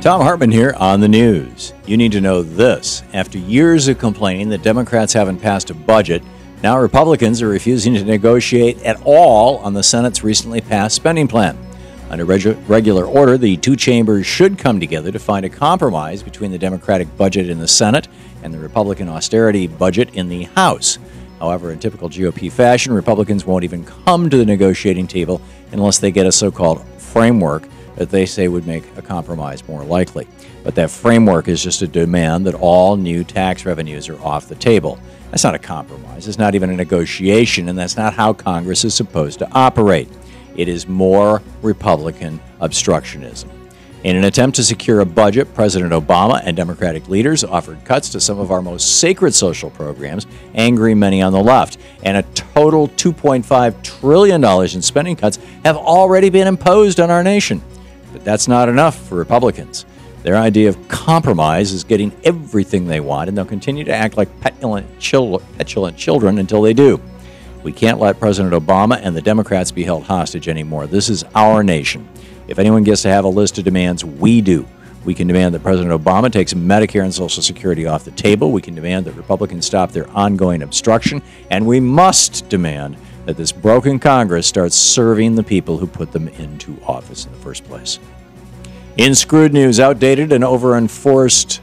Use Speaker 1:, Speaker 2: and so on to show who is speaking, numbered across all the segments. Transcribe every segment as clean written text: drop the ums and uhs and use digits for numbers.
Speaker 1: Thom Hartmann here on the news. You need to know this. After years of complaining that Democrats haven't passed a budget, now Republicans are refusing to negotiate at all on the Senate's recently passed spending plan. Under regular order, the two chambers should come together to find a compromise between the Democratic budget in the Senate and the Republican austerity budget in the House. However, in typical GOP fashion, Republicans won't even come to the negotiating table unless they get a so-called framework that they say would make a compromise more likely. But that framework is just a demand that all new tax revenues are off the table. That's not a compromise. It's not even a negotiation, and that's not how Congress is supposed to operate. It is more Republican obstructionism. In an attempt to secure a budget, President Obama and Democratic leaders offered cuts to some of our most sacred social programs, angering many on the left. And a total $2.5 trillion in spending cuts have already been imposed on our nation. But that's not enough for Republicans. Their idea of compromise is getting everything they want, and they'll continue to act like petulant children until they do. We can't let President Obama and the Democrats be held hostage anymore. This is our nation. If anyone gets to have a list of demands, we do. We can demand that President Obama takes Medicare and Social Security off the table. We can demand that Republicans stop their ongoing obstruction. And we must demand that this broken Congress starts serving the people who put them into office in the first place. In screwed news, outdated and under-enforced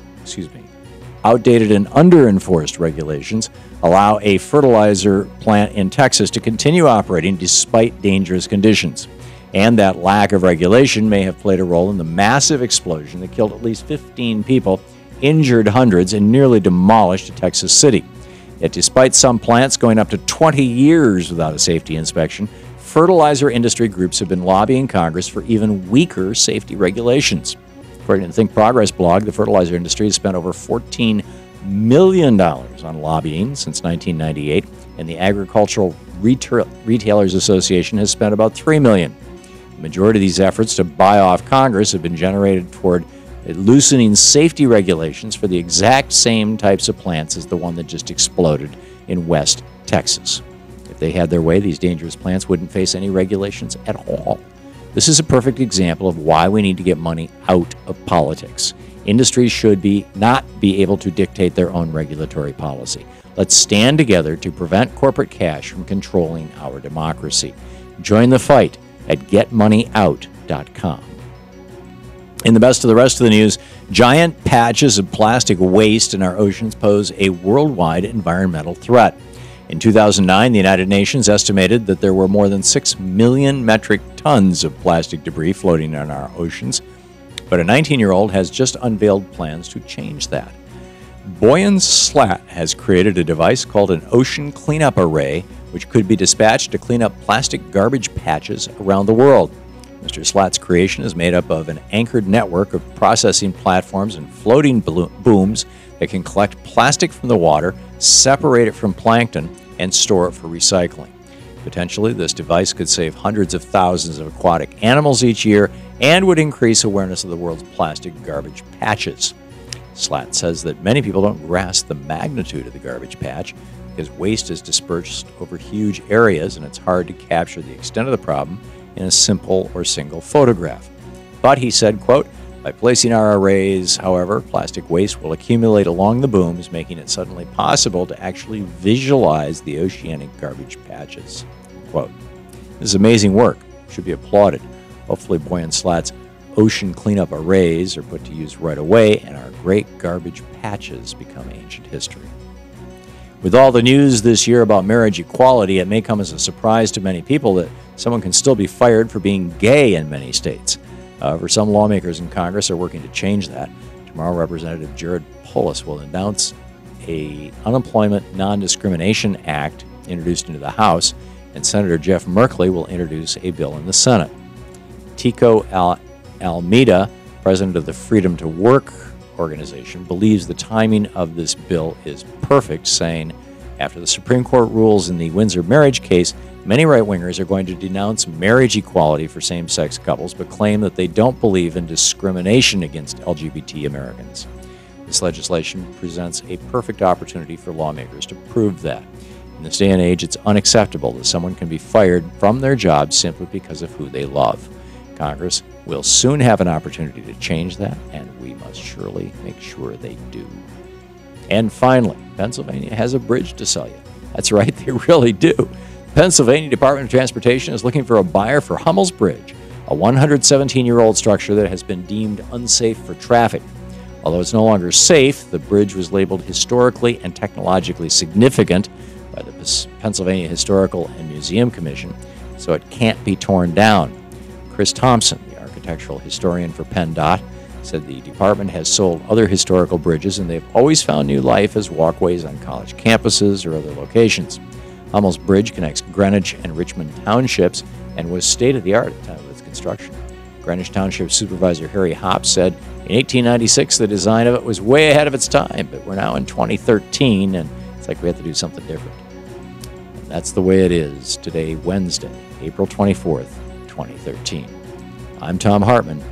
Speaker 1: regulations allow a fertilizer plant in Texas to continue operating despite dangerous conditions. And that lack of regulation may have played a role in the massive explosion that killed at least 15 people, injured hundreds, and nearly demolished a Texas city. Yet despite some plants going up to 20 years without a safety inspection, fertilizer industry groups have been lobbying Congress for even weaker safety regulations. According to the Think Progress blog, the fertilizer industry has spent over $14 million on lobbying since 1998, and the Agricultural Retailers Association has spent about $3 million. The majority of these efforts to buy off Congress have been generated toward loosening safety regulations for the exact same types of plants as the one that just exploded in West Texas. If they had their way, these dangerous plants wouldn't face any regulations at all. This is a perfect example of why we need to get money out of politics. Industries should not be able to dictate their own regulatory policy. Let's stand together to prevent corporate cash from controlling our democracy. Join the fight at getmoneyout.com. In the best of the rest of the news, giant patches of plastic waste in our oceans pose a worldwide environmental threat. In 2009, the United Nations estimated that there were more than 6 million metric tons of plastic debris floating in our oceans, but a 19-year-old has just unveiled plans to change that. Boyan Slat has created a device called an ocean cleanup array, which could be dispatched to clean up plastic garbage patches around the world. Mr. Slat's creation is made up of an anchored network of processing platforms and floating booms that can collect plastic from the water, separate it from plankton, and store it for recycling. Potentially, this device could save hundreds of thousands of aquatic animals each year and would increase awareness of the world's plastic garbage patches. Slat says that many people don't grasp the magnitude of the garbage patch because waste is dispersed over huge areas and it's hard to capture the extent of the problem in a simple or single photograph. But he said, quote, by placing our arrays, however, plastic waste will accumulate along the booms, making it suddenly possible to actually visualize the oceanic garbage patches. Quote, this is amazing work. Should be applauded. Hopefully Boyan Slat's ocean cleanup arrays are put to use right away and our great garbage patches become ancient history. With all the news this year about marriage equality, it may come as a surprise to many people that someone can still be fired for being gay in many states. However, some lawmakers in Congress are working to change that. Tomorrow, Representative Jared Polis will announce an Unemployment Non Discrimination Act introduced into the House, and Senator Jeff Merkley will introduce a bill in the Senate. Tico Almeida, president of the Freedom to Work organization, believes the timing of this bill is perfect, saying, after the Supreme Court rules in the Windsor marriage case, many right-wingers are going to denounce marriage equality for same-sex couples, but claim that they don't believe in discrimination against LGBT Americans. This legislation presents a perfect opportunity for lawmakers to prove that. In this day and age, it's unacceptable that someone can be fired from their job simply because of who they love. Congress will soon have an opportunity to change that, and we must surely make sure they do. And finally, Pennsylvania has a bridge to sell you. That's right, they really do. Pennsylvania Department of Transportation is looking for a buyer for Hummels Bridge, a 117-year-old structure that has been deemed unsafe for traffic. Although it's no longer safe, the bridge was labeled historically and technologically significant by the Pennsylvania Historical and Museum Commission, so it can't be torn down. Chris Thompson, the architectural historian for PennDOT, said the department has sold other historical bridges and they've always found new life as walkways on college campuses or other locations. Hummels Bridge connects Greenwich and Richmond townships and was state-of-the-art at the time of its construction. Greenwich Township Supervisor Harry Hopp said, in 1896, the design of it was way ahead of its time, but we're now in 2013, and it's like we have to do something different. And that's the way it is today, Wednesday, April 24th, 2013. I'm Thom Hartmann.